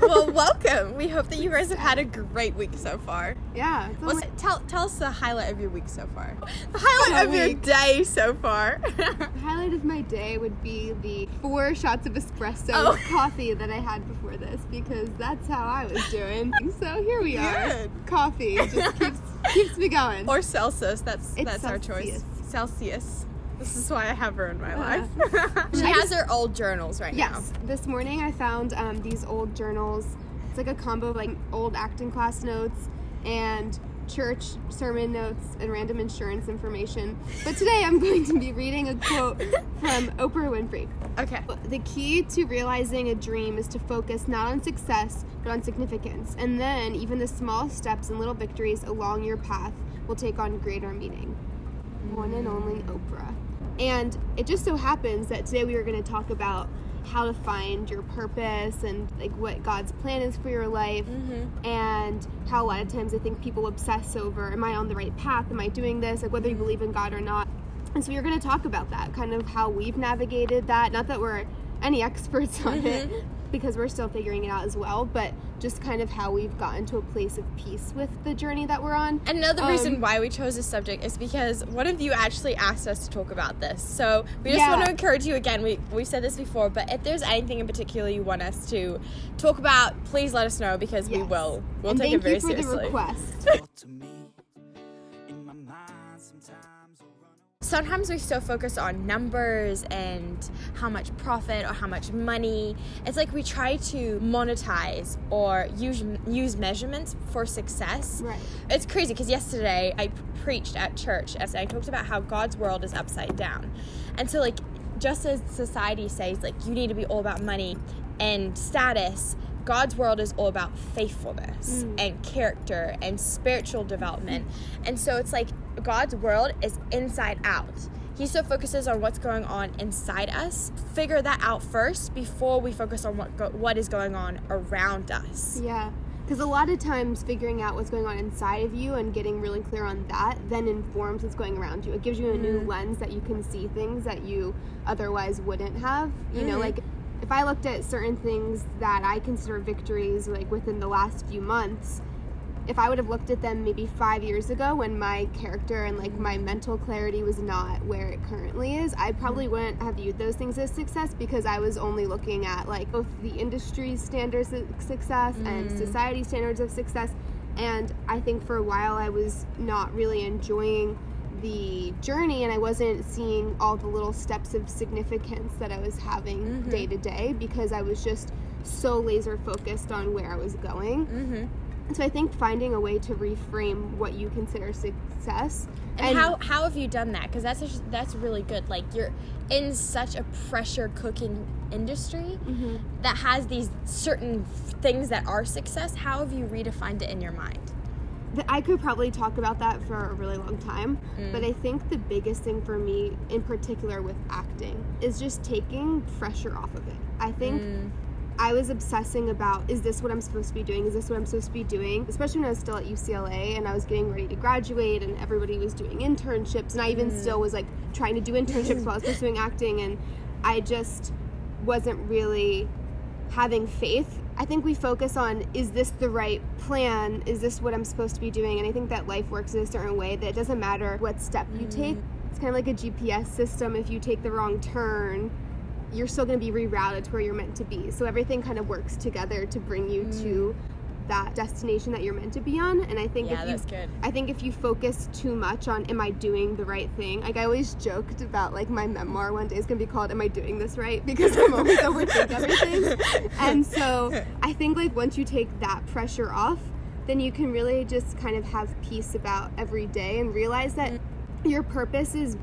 Well, welcome. We hope that you guys have had a great week so far. Yeah. Tell us the highlight of your week so far. The highlight of your day so far. The highlight of my day would be the 4 shots of espresso coffee that I had before this, because that's how I was doing. So here we are. Good. Coffee just keeps me going. Or Celsius. That's our Celsius. choice. Celsius. This is why I have her in my life. She has her old journals now. Yes. This morning I found these old journals. It's like a combo of like old acting class notes and church sermon notes and random insurance information. But today I'm going to be reading a quote from Oprah Winfrey. Okay. The key to realizing a dream is to focus not on success, but on significance. And then even the small steps and little victories along your path will take on greater meaning. One and only Oprah. And it just so happens that today we are going to talk about how to find your purpose and like what God's plan is for your life, and how a lot of times I think people obsess over, am I on the right path? Am I doing this? Like whether you believe in God or not. And so we're going to talk about that, kind of how we've navigated that. Not that we're any experts on it, because we're still figuring it out as well, but just kind of how we've gotten to a place of peace with the journey that we're on. Another reason why we chose this subject is because one of you actually asked us to talk about this. So we just want to encourage you again. We've said this before, but if there's anything in particular you want us to talk about, please let us know, because we will. We'll take it very seriously. Thank you for the request. Sometimes we still focus on numbers and how much profit or how much money. It's like we try to monetize or use measurements for success. Right. It's crazy because yesterday I preached at church and I talked about how God's world is upside down. And so like just as society says like you need to be all about money and status, God's world is all about faithfulness and character and spiritual development. And so it's like God's world is inside out. He so focuses on what's going on inside us. Figure that out first before we focus on what is going on around us. Yeah, because a lot of times figuring out what's going on inside of you and getting really clear on that then informs what's going around you. It gives you a new lens that you can see things that you otherwise wouldn't have. You know, like if I looked at certain things that I consider victories like within the last few months, if I would have looked at them maybe 5 years ago when my character and like my mental clarity was not where it currently is, I probably wouldn't have viewed those things as success, because I was only looking at like both the industry standards of success and society standards of success. And I think for a while I was not really enjoying the journey, and I wasn't seeing all the little steps of significance that I was having day to day, because I was just so laser focused on where I was going. So I think finding a way to reframe what you consider success. And how have you done that? Because that's really good. Like you're in such a pressure cooking industry that has these certain things that are success. How have you redefined it in your mind? I could probably talk about that for a really long time, but I think the biggest thing for me in particular with acting is just taking pressure off of it. I think I was obsessing about, is this what I'm supposed to be doing? Is this what I'm supposed to be doing? Especially when I was still at UCLA and I was getting ready to graduate and everybody was doing internships, and I even still was like trying to do internships while I was pursuing acting, and I just wasn't really having faith. I think we focus on, is this the right plan? Is this what I'm supposed to be doing? And I think that life works in a certain way that it doesn't matter what step you take. It's kind of like a GPS system. If you take the wrong turn, you're still going to be rerouted to where you're meant to be. So everything kind of works together to bring you to that destination that you're meant to be on. And I think if you focus too much on, am I doing the right thing? Like I always joked about like my memoir one day is going to be called, Am I Doing This Right? Because I'm always overthink everything. And so I think like once you take that pressure off, then you can really just kind of have peace about every day and realize that your purpose is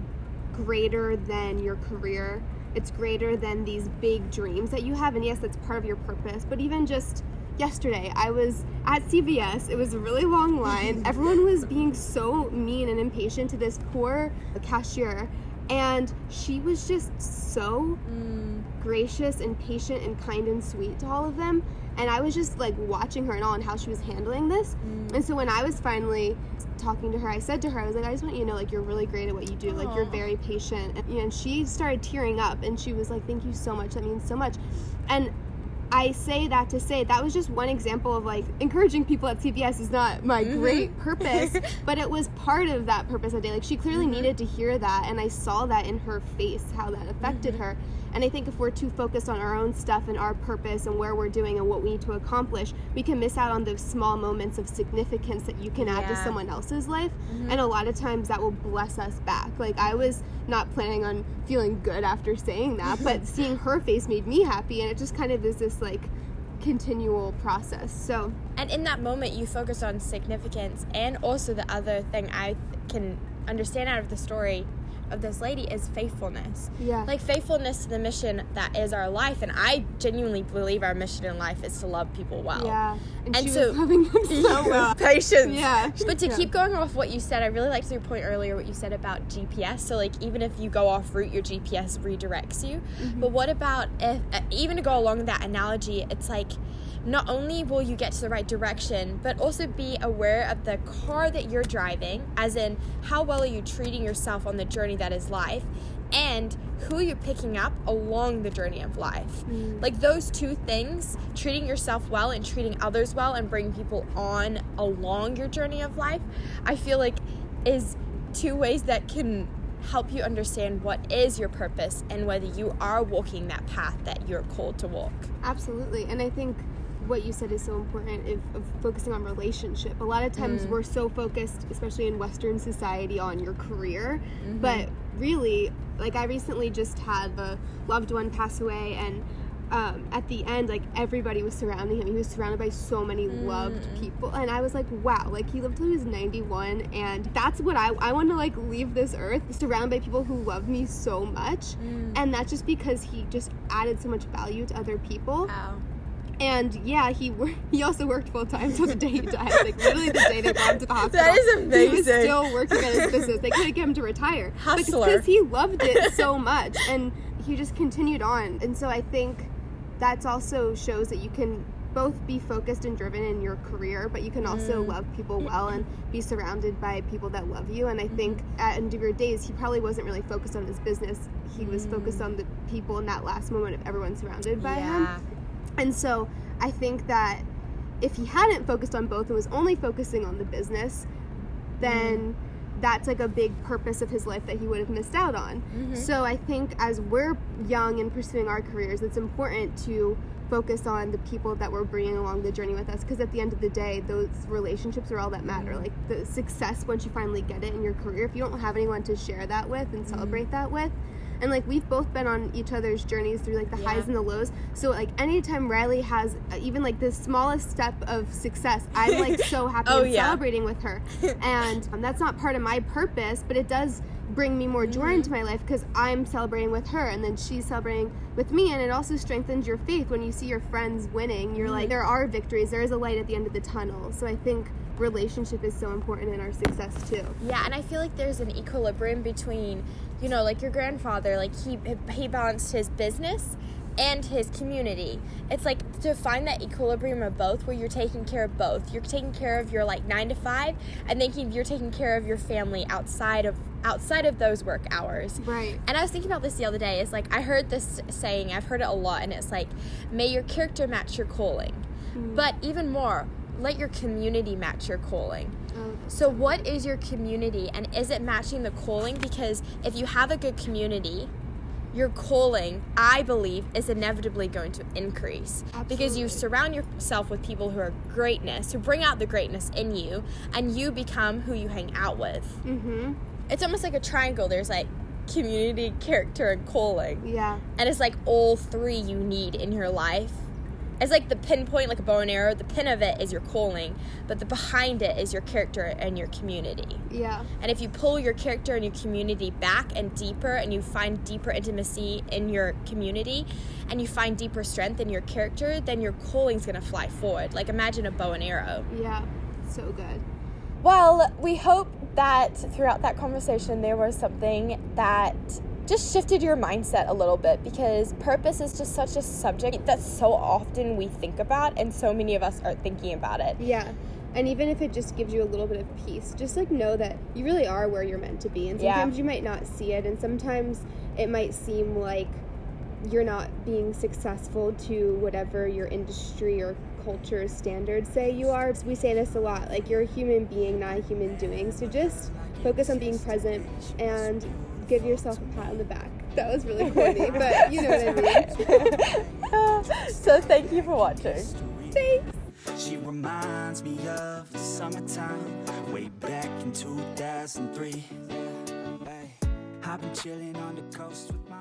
greater than your career. It's greater than these big dreams that you have. And yes, that's part of your purpose. But even just yesterday, I was at CVS. It was a really long line. Everyone was being so mean and impatient to this poor cashier. And she was just so gracious and patient and kind and sweet to all of them. And I was just like watching her and all and how she was handling this. And so when I was finally talking to her, I said to her, I was like, I just want you to know, like, you're really great at what you do. Like, you're very patient. And, you know, and she started tearing up and she was like, thank you so much. That means so much. And I say that to say that was just one example of like encouraging people at CVS is not my great purpose, but it was part of that purpose that day. Like she clearly needed to hear that, and I saw that in her face, how that affected her. And I think if we're too focused on our own stuff and our purpose and where we're doing and what we need to accomplish, we can miss out on those small moments of significance that you can add to someone else's life. And a lot of times that will bless us back. Like I was not planning on feeling good after saying that, but seeing her face made me happy, and it just kind of is this like continual process. So, and in that moment you focus on significance, and also the other thing I can understand out of the story of this lady is faithfulness. Yeah. Like faithfulness to the mission that is our life, and I genuinely believe our mission in life is to love people well. Yeah. And she so was loving them so well. Patience. Yeah. But to keep going off what you said, I really liked your point earlier, what you said about GPS. So like even if you go off route, your GPS redirects you. But what about if, even to go along that analogy, it's like not only will you get to the right direction, but also be aware of the car that you're driving, as in how well are you treating yourself on the journey that is life, and who you're picking up along the journey of life. Like those two things, treating yourself well and treating others well and bringing people on along your journey of life, I feel like is two ways that can help you understand what is your purpose and whether you are walking that path that you're called to walk. Absolutely. And I think what you said is so important of focusing on relationship. A lot of times we're so focused, especially in Western society, on your career, but really, like I recently just had a loved one pass away, and at the end, like everybody was surrounding him. He was surrounded by so many loved people, and I was like, wow, like he lived till he was 91, and that's what I want to like leave this earth surrounded by people who love me so much, and that's just because he just added so much value to other people. Wow. And yeah, he also worked full time till the day he died. Like literally the day they brought him to the hospital. That is amazing. He was still working at his business. They couldn't get him to retire. Hustler. Because he loved it so much, and he just continued on. And so I think that also shows that you can both be focused and driven in your career, but you can also love people well and be surrounded by people that love you. And I think at the end of your days, he probably wasn't really focused on his business. He was focused on the people in that last moment of everyone surrounded by him. And so I think that if he hadn't focused on both and was only focusing on the business, then that's like a big purpose of his life that he would have missed out on. So I think as we're young and pursuing our careers, it's important to focus on the people that we're bringing along the journey with us, because at the end of the day, those relationships are all that matter. Like the success, once you finally get it in your career, if you don't have anyone to share that with and celebrate that with, and like we've both been on each other's journeys through like the highs and the lows, so like anytime Riley has even like the smallest step of success, I'm like so happy and celebrating with her. And that's not part of my purpose, but it does bring me more joy into my life because I'm celebrating with her, and then she's celebrating with me, and it also strengthens your faith when you see your friends winning. You're like, there are victories, there is a light at the end of the tunnel. So I think relationship is so important in our success too. Yeah, and I feel like there's an equilibrium between, you know, like your grandfather, like he balanced his business and his community. It's like to find that equilibrium of both, where you're taking care of both. You're taking care of your like 9 to 5, and then you're taking care of your family outside of those work hours. Right. And I was thinking about this the other day. It's like I heard this saying, I've heard it a lot, and it's like, may your character match your calling. But even more, let your community match your calling. So what is your community, and is it matching the calling? Because if you have a good community, your calling, I believe, is inevitably going to increase. Absolutely. Because you surround yourself with people who are greatness, who bring out the greatness in you, and you become who you hang out with. It's almost like a triangle. There's like community, character, and calling. Yeah. And it's like all three you need in your life. It's like the pinpoint, like a bow and arrow. The pin of it is your calling, but the behind it is your character and your community. Yeah. And if you pull your character and your community back and deeper, and you find deeper intimacy in your community, and you find deeper strength in your character, then your calling's gonna fly forward. Like imagine a bow and arrow. Yeah. So good. Well, we hope that throughout that conversation there was something that just shifted your mindset a little bit, because purpose is just such a subject that so often we think about, and so many of us are thinking about it. Yeah. And even if it just gives you a little bit of peace, just like know that you really are where you're meant to be. And sometimes you might not see it, and sometimes it might seem like you're not being successful to whatever your industry or culture standards say you are. We say this a lot, like, you're a human being, not a human doing. So just focus on being present and give yourself a pat on the back. That was really corny, but you know what I mean. So thank you for watching. Thanks. She reminds me of the summertime, way back in 2003. Hey, I've been chilling on the coast with my